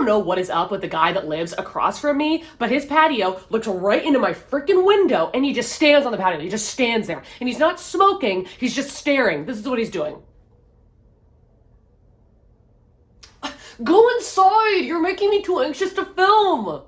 don't know what is up with the guy that lives across from me, but his patio looks right into my freaking window, and he just stands on the patio. He just stands there, and he's not smoking, he's just staring. This is what he's doing. Go inside! You're making me too anxious to film!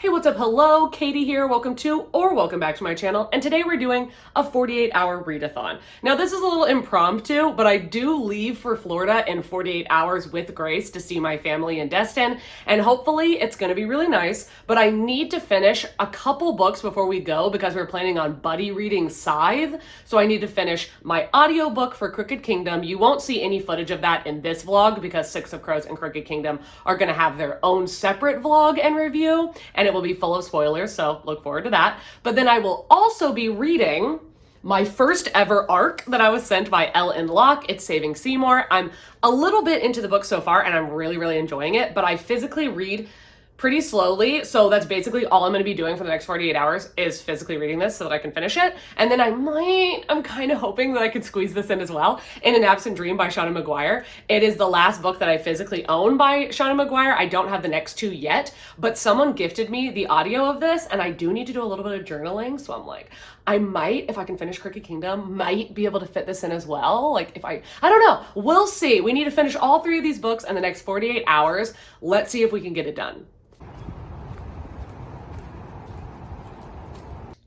Hey, what's up? Hello, Katie here. Welcome to, or welcome back to my channel. And today we're doing a 48-hour readathon. Now, this is a little impromptu, but I do leave for Florida in 48 hours with Grace to see my family in Destin. And hopefully it's going to be really nice, but I need to finish a couple books before we go because we're planning on buddy reading Scythe. So I need to finish my audiobook for Crooked Kingdom. You won't see any footage of that in this vlog because Six of Crows and Crooked Kingdom are going to have their own separate vlog and review. And it will be full of spoilers, so look forward to that. But then I will also be reading my first ever ARC that I was sent by L. Locke. It's Saving Seymour. I'm a little bit into the book so far, and I'm really enjoying it, but I physically read pretty slowly, so that's basically all I'm going to be doing for the next 48 hours is physically reading this so that I can finish it. And then I'm kind of hoping that I can squeeze this in as well, in An Absent Dream by Seanan McGuire. It is the last book that I physically own by Seanan McGuire. I don't have the next two yet, but someone gifted me the audio of this, and I do need to do a little bit of journaling, so I'm like, I might, if I can finish Crooked Kingdom, might be able to fit this in as well. Like if I don't know, we'll see. We need to finish all three of these books in the next 48 hours. Let's see if we can get it done.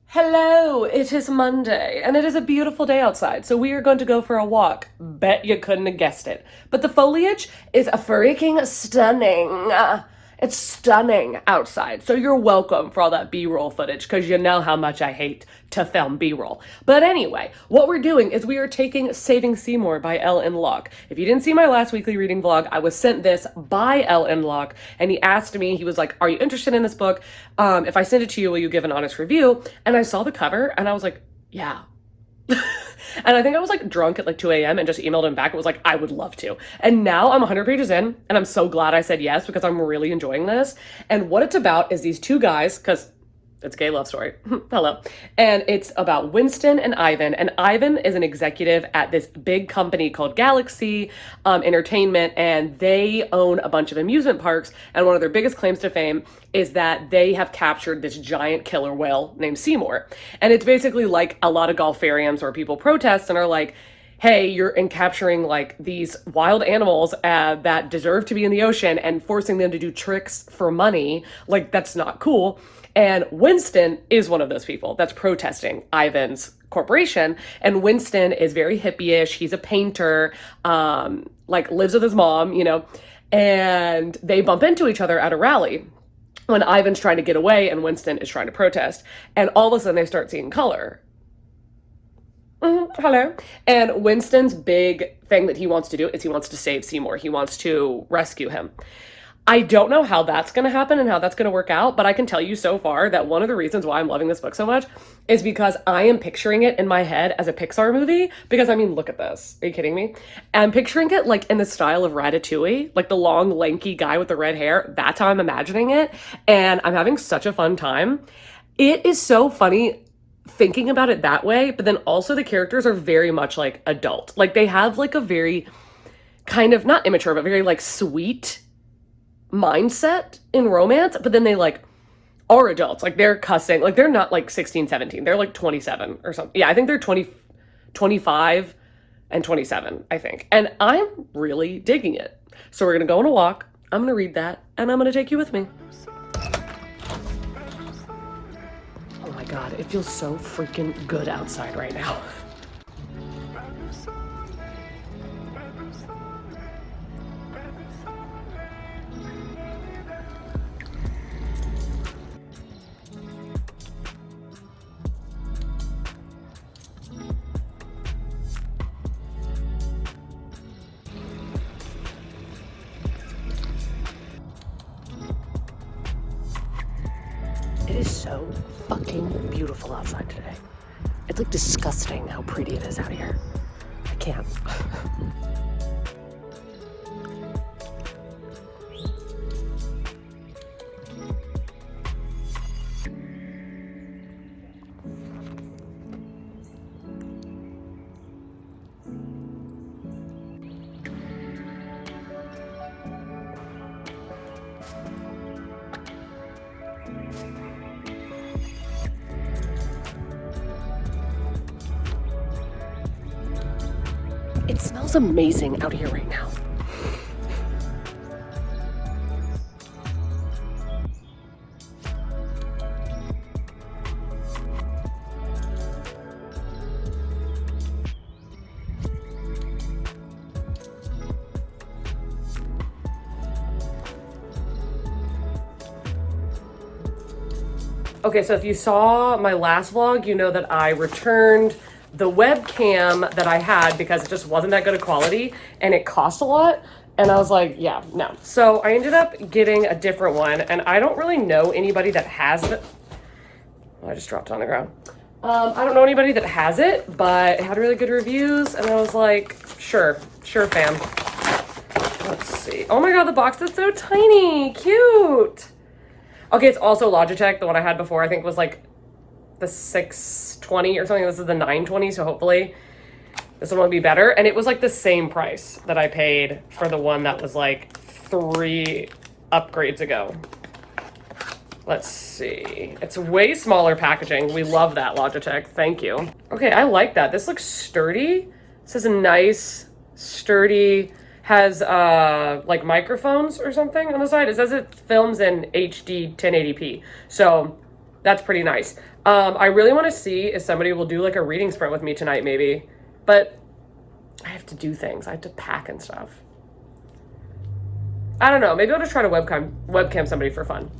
Hello, it is Monday, and it is a beautiful day outside, so we are going to go for a walk. Bet you couldn't have guessed it. But the foliage is freaking stunning. It's stunning outside, so you're welcome for all that B-roll footage, because you know how much I hate to film B-roll. But anyway, what we're doing is we are taking Saving Seymour by L. Locke. If you didn't see my last weekly reading vlog, I was sent this by L. Locke, and he asked me, he was like, are you interested in this book? If I send it to you, will you give an honest review? And I saw the cover, and I was like, yeah. And I think I was like drunk at like 2 a.m. and just emailed him back. It was like, I would love to. And now I'm 100 pages in, and I'm so glad I said yes because I'm really enjoying this. And what it's about is these two guys, because it's a gay love story. Hello. And it's about Winston and Ivan. And Ivan is an executive at this big company called Galaxy Entertainment, and they own a bunch of amusement parks. And one of their biggest claims to fame is that they have captured this giant killer whale named Seymour. And it's basically like a lot of golfariums where people protest and are like, hey, you're capturing like these wild animals that deserve to be in the ocean and forcing them to do tricks for money. Like, that's not cool. And Winston is one of those people that's protesting Ivan's corporation. And Winston is very hippie-ish. He's a painter, like lives with his mom, you know, and they bump into each other at a rally when Ivan's trying to get away and Winston is trying to protest. And all of a sudden they start seeing color. Hello. And Winston's big thing that he wants to do is he wants to save Seymour. He wants to rescue him. I don't know how that's going to happen and how that's going to work out, but I can tell you so far that one of the reasons why I'm loving this book so much is because I am picturing it in my head as a Pixar movie. Because, I mean, look at this. Are you kidding me? I'm picturing it like in the style of Ratatouille, like the long, lanky guy with the red hair. That's how I'm imagining it. And I'm having such a fun time. It is so funny thinking about it that way, but then also the characters are very much like adult. Like they have like a very kind of, not immature, but very like sweet mindset in romance, but then they like are adults. Like they're cussing, like they're not like 16, 17. They're like 27 or something. Yeah, I think they're 25 and 27, I think. And I'm really digging it. So we're going to go on a walk. I'm going to read that and I'm going to take you with me. Oh my God, it feels so freaking good outside right now. It is so fucking beautiful outside today. It's like disgusting how pretty it is out here. I can't. It smells amazing out here right now. Okay, so if you saw my last vlog, you know that I returned the webcam that I had because it just wasn't that good of quality and it cost a lot. And I was like, yeah, no. So I ended up getting a different one, and I don't really know anybody that has it. Oh, I just dropped on the ground. I don't know anybody that has it, but it had really good reviews, and I was like, sure, fam. Let's see. Oh my God, the box is so tiny, cute. Okay, it's also Logitech. The one I had before, I think, was like the 620 or something. This is the 920, so hopefully this one will be better. And it was like the same price that I paid for the one that was like 3 upgrades ago. Let's see. It's way smaller packaging. We love that, Logitech. Thank you. Okay, I like that. This looks sturdy. This is a nice, sturdy, has like microphones or something on the side. It says it films in HD 1080p. So that's pretty nice. I really want to see if somebody will do like a reading sprint with me tonight, maybe. But I have to do things. I have to pack and stuff. I don't know. Maybe I'll just try to webcam somebody for fun.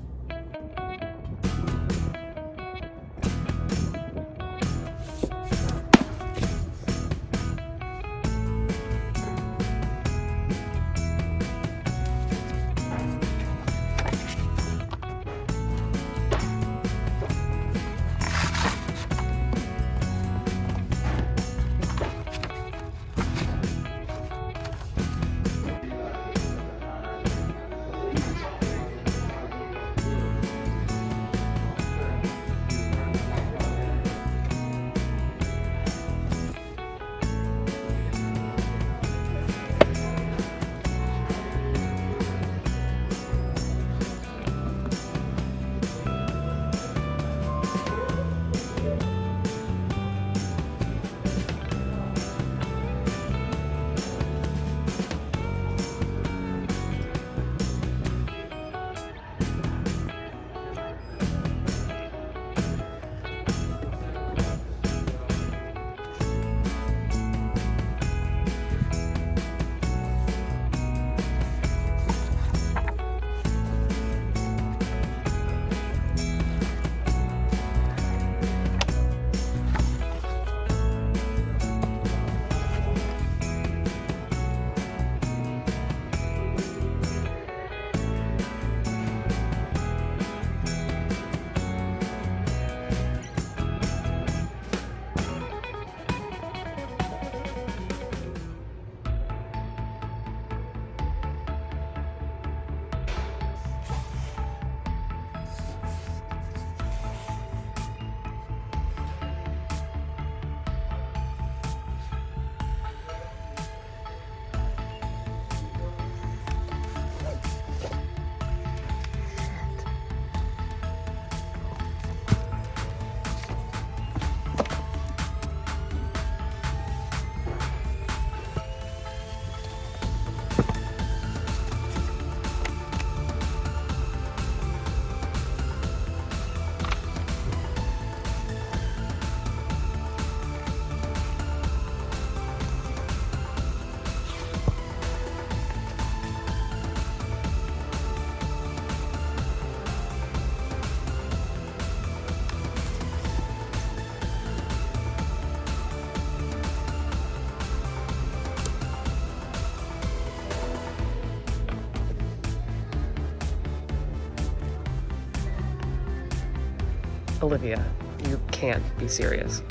Olivia, you can't be serious.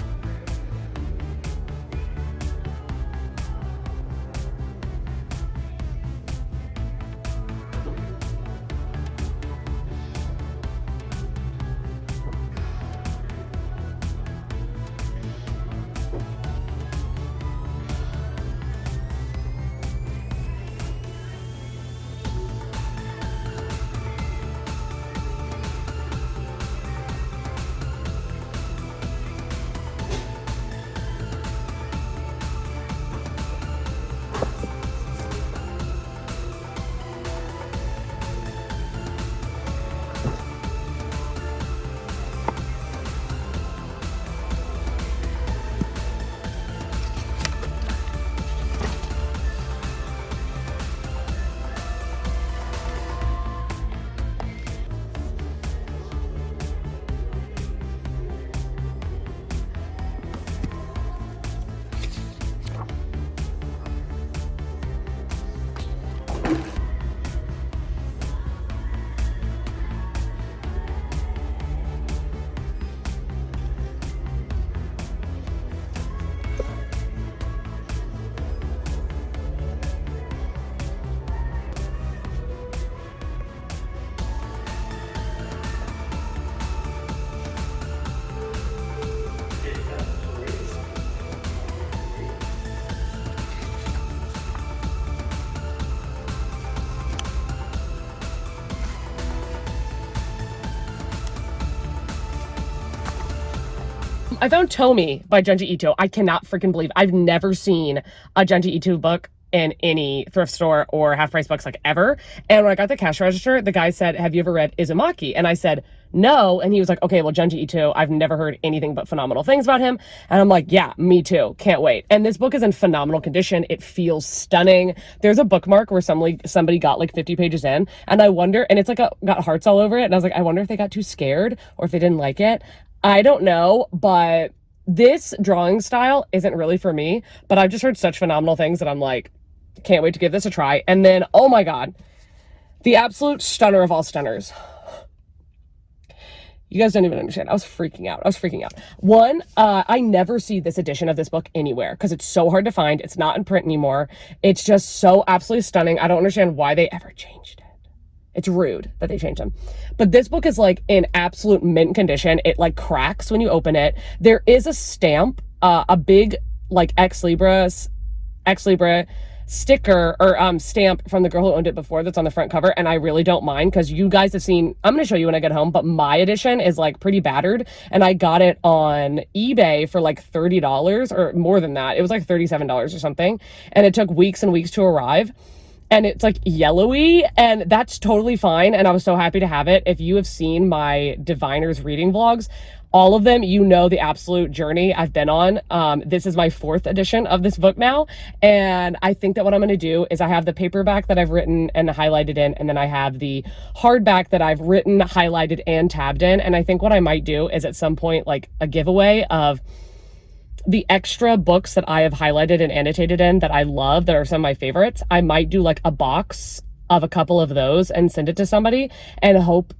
I found Tomi by Junji Ito. I cannot freaking believe I've never seen a Junji Ito book in any thrift store or half-price books like ever. And when I got the cash register, the guy said, have you ever read Izumaki? And I said, no. And he was like, okay, well, Junji Ito, I've never heard anything but phenomenal things about him. And I'm like, yeah, me too. Can't wait. And this book is in phenomenal condition. It feels stunning. There's a bookmark where somebody got like 50 pages in, and I wonder, and it's like got hearts all over it. And I was like, I wonder if they got too scared or if they didn't like it. I don't know, but this drawing style isn't really for me, but I've just heard such phenomenal things that I'm like, can't wait to give this a try. And then, oh my God, the absolute stunner of all stunners. You guys don't even understand. I was freaking out. One, I never see this edition of this book anywhere because it's so hard to find. It's not in print anymore. It's just so absolutely stunning. I don't understand why they ever changed it. It's rude that they changed them. But this book is like in absolute mint condition. It like cracks when you open it. There is a stamp, a big like Ex Libra sticker or stamp from the girl who owned it before that's on the front cover, and I really don't mind because you guys have seen, I'm going to show you when I get home, but my edition is like pretty battered, and I got it on eBay for like $30 or more than that. It was like $37 or something, and it took weeks and weeks to arrive. And it's like yellowy, and that's totally fine. And I was so happy to have it. If you have seen my Diviners reading vlogs, all of them, you know the absolute journey I've been on. This is my 4th edition of this book now. And I think that what I'm going to do is I have the paperback that I've written and highlighted in, and then I have the hardback that I've written, highlighted, and tabbed in. And I think what I might do is at some point, like a giveaway of the extra books that I have highlighted and annotated in that I love, that are some of my favorites. I might do like a box of a couple of those and send it to somebody, and hope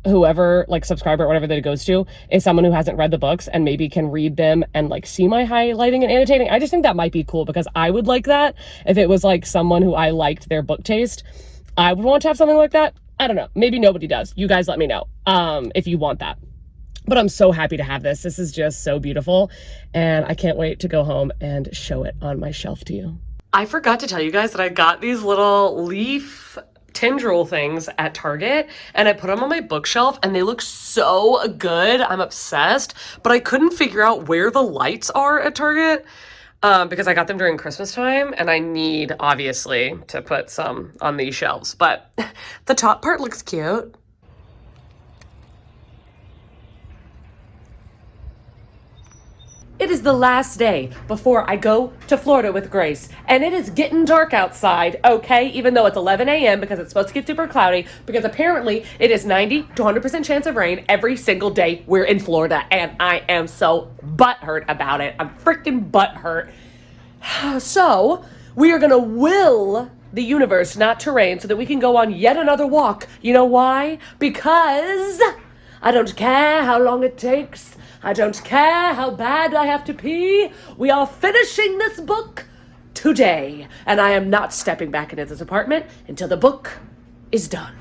whoever, like subscriber or whatever that it goes to, is someone who hasn't read the books and maybe can read them and like see my highlighting and annotating. I just think that might be cool because I would like that if it was like someone who I liked their book taste. I would want to have something like that. I don't know. Maybe nobody does. You guys let me know if you want that. But I'm so happy to have this. This is just so beautiful, and I can't wait to go home and show it on my shelf to you. I forgot to tell you guys that I got these little leaf tendril things at Target, and I put them on my bookshelf, and they look so good. I'm obsessed, but I couldn't figure out where the lights are at Target because I got them during Christmas time, and I need, obviously, to put some on these shelves. But the top part looks cute. It is the last day before I go to Florida with Grace, and it is getting dark outside, okay? Even though it's 11 a.m. because it's supposed to get super cloudy, because apparently it is 90 to 100% chance of rain every single day we're in Florida, and I am so butthurt about it. I'm freaking butthurt. So we are gonna will the universe not to rain so that we can go on yet another walk. You know why? Because I don't care how long it takes. I don't care how bad I have to pee. We are finishing this book today, and I am not stepping back into this apartment until the book is done.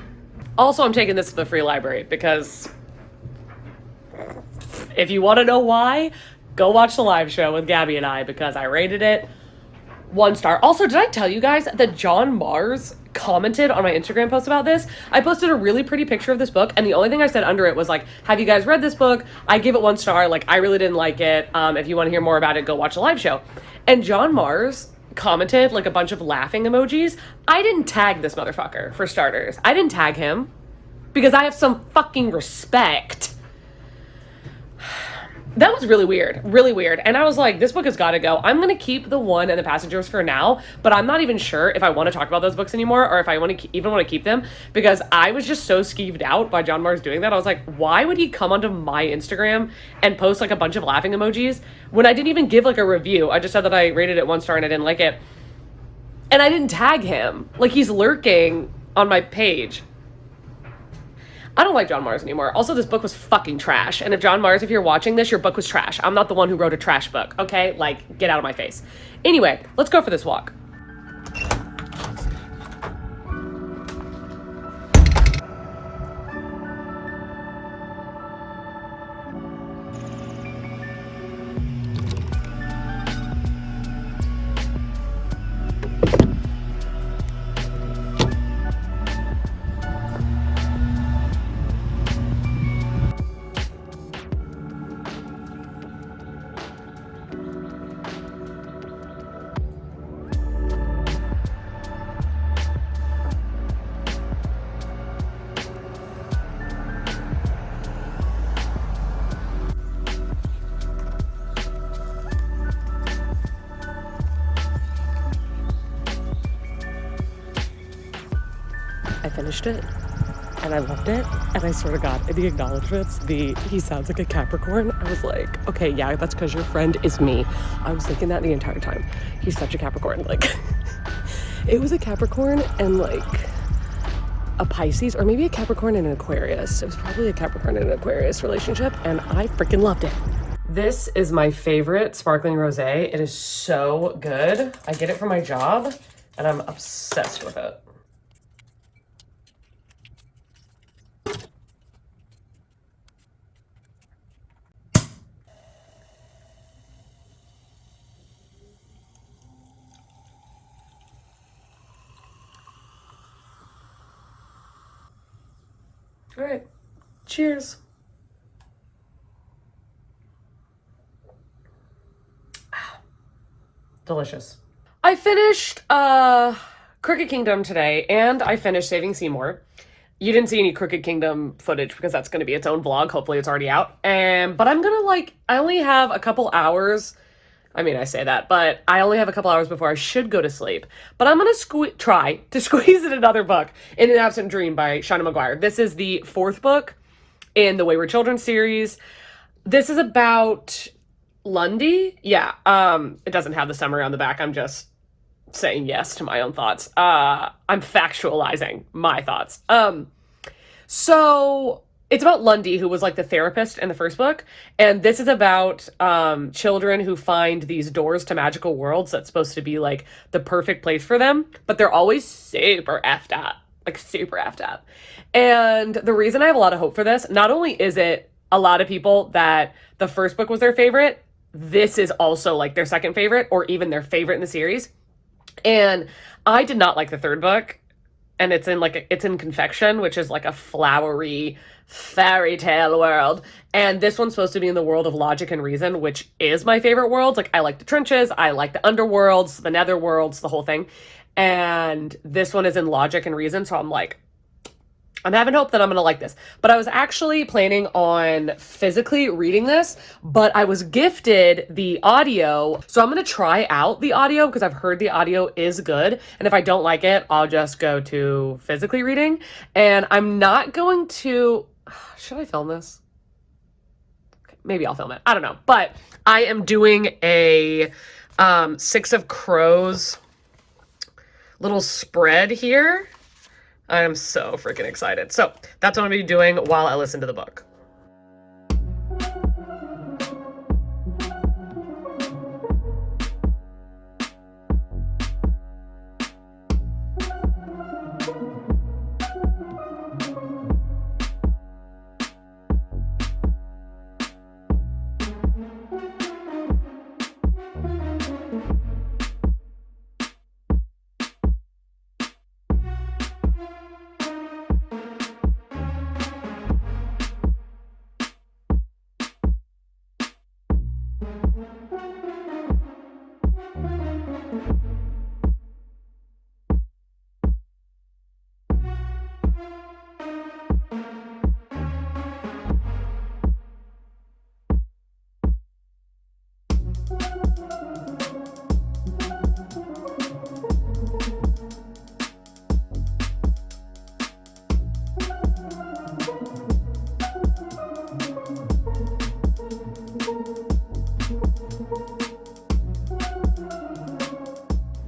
Also, I'm taking this to the free library because if you want to know why, go watch the live show with Gabby and I, because I rated it 1 star. Also, did I tell you guys that John Mars commented on my Instagram post about this? I posted a really pretty picture of this book, and the only thing I said under it was like, have you guys read this book? I give it 1 star. Like, I really didn't like it. If you want to hear more about it, go watch the live show. And John Mars commented like a bunch of laughing emojis. I didn't tag this motherfucker, for starters. I didn't tag him because I have some fucking respect. That was really weird, really weird. And I was like, this book has got to go. I'm going to keep The One and The Passengers for now, but I'm not even sure if I want to talk about those books anymore or if I want to even want to keep them, because I was just so skeeved out by John Mars doing that. I was like, why would he come onto my Instagram and post like a bunch of laughing emojis when I didn't even give like a review? I just said that I rated it 1 star and I didn't like it. And I didn't tag him. Like, he's lurking on my page. I don't like John Mars anymore. Also, this book was fucking trash. And if John Mars, if you're watching this, your book was trash. I'm not the one who wrote a trash book, okay? Like, get out of my face. Anyway, let's go for this walk. I finished it and I loved it. And I swear to God, in the acknowledgements, he sounds like a Capricorn. I was like, okay, yeah, that's because your friend is me. I was thinking that the entire time. He's such a Capricorn. Like, it was a Capricorn and like a Pisces, or maybe a Capricorn and an Aquarius. It was probably a Capricorn and an Aquarius relationship, and I freaking loved it. This is my favorite sparkling rosé. It is so good. I get it for my job, and I'm obsessed with it. All right, cheers. Delicious. I finished Crooked Kingdom today, and I finished Saving Seymour. You didn't see any Crooked Kingdom footage because that's going to be its own vlog. Hopefully it's already out. But I'm going to I only have a couple hours. I mean, I say that, but I only have a couple hours before I should go to sleep. But I'm going to try to squeeze in another book, In an Absent Dream by Shauna Maguire. This is the fourth book in the Wayward Children series. This is about Lundy. Yeah, it doesn't have the summary on the back. I'm just saying yes to my own thoughts. I'm factualizing my thoughts. So it's about Lundy, who was like the therapist in the first book. And this is about children who find these doors to magical worlds that's supposed to be like the perfect place for them. But they're always super effed up. Like super effed up. And the reason I have a lot of hope for this, not only is it a lot of people that the first book was their favorite, this is also like their second favorite or even their favorite in the series. And I did not like the third book. And it's in Confection, which is like a flowery fairy tale world. And this one's supposed to be in the world of logic and reason, which is my favorite world. Like, I like the trenches, I like the underworlds, the netherworlds, the whole thing. And this one is in logic and reason. So I'm having hope that I'm going to like this. But I was actually planning on physically reading this, but I was gifted the audio. So I'm going to try out the audio because I've heard the audio is good. And if I don't like it, I'll just go to physically reading. And I'm not going to... Should I film this? Okay, maybe I'll film it. I don't know. But I am doing a Six of Crows little spread here. I am so freaking excited. So that's what I'm going to be doing while I listen to the book.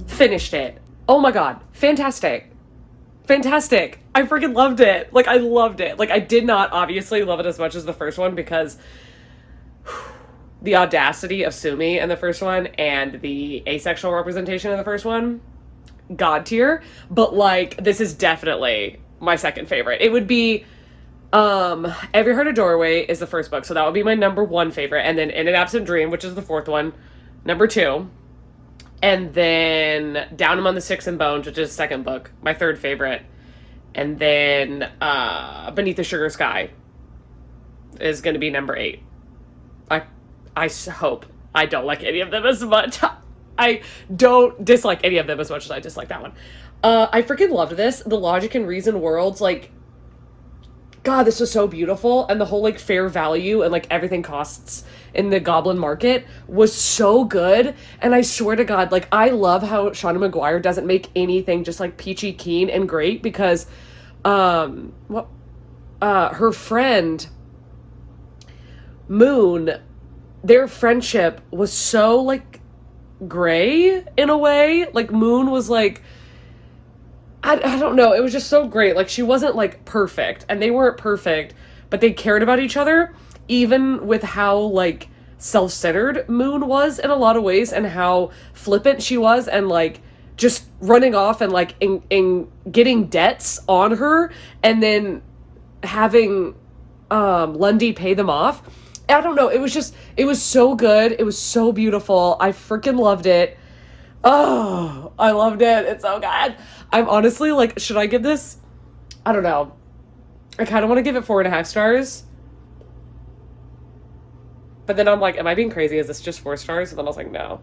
Finished it. Oh my God. Fantastic. Fantastic. I freaking loved it. Like, I loved it. Like, I did not obviously love it as much as the first one because the audacity of Sumi in the first one and the asexual representation in the first one, God tier. But like, this is definitely my second favorite. It would be Every Heart a Doorway is the first book, so that would be my number one favorite. And then In an Absent Dream, which is the fourth one, number two. And then Down Among the Sticks and Bones, which is the second book, my third favorite. And then Beneath the Sugar Sky is going to be number 8. I hope I don't like any of them as much. I don't dislike any of them as much as I dislike that one. I freaking loved this. The logic and reason worlds, like, God, this was so beautiful. And the whole, like, fair value and, like, everything costs in the goblin market was so good. And I swear to God, like, I love how Shauna Maguire doesn't make anything just, like, peachy keen and great, because what her friend Moon, their friendship was so like gray in a way. Like Moon was like, I don't know, it was just so great. Like she wasn't like perfect and they weren't perfect, but they cared about each other, even with how like self-centered Moon was in a lot of ways and how flippant she was and like just running off and like in getting debts on her and then having Lundy pay them off. I don't know, it was so good. It was so beautiful. I freaking loved it. Oh, I loved it. It's so good. I'm honestly like, should I give this? I don't know. I kind of want to give it 4.5 stars. But then I'm like, am I being crazy? Is this just 4 stars? And then I was like, no.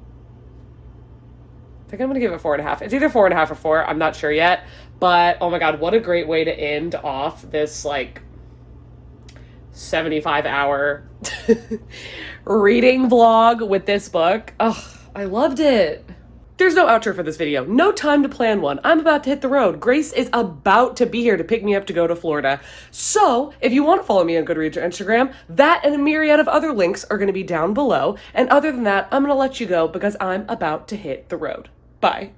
I think I'm going to give it 4.5. It's either 4.5 or 4. I'm not sure yet. But, oh my God, what a great way to end off this, like, 75-hour reading vlog with this book. Oh, I loved it. There's no outro for this video. No time to plan one. I'm about to hit the road. Grace is about to be here to pick me up to go to Florida. So if you want to follow me on Goodreads or Instagram, that and a myriad of other links are going to be down below. And other than that, I'm going to let you go because I'm about to hit the road. Bye.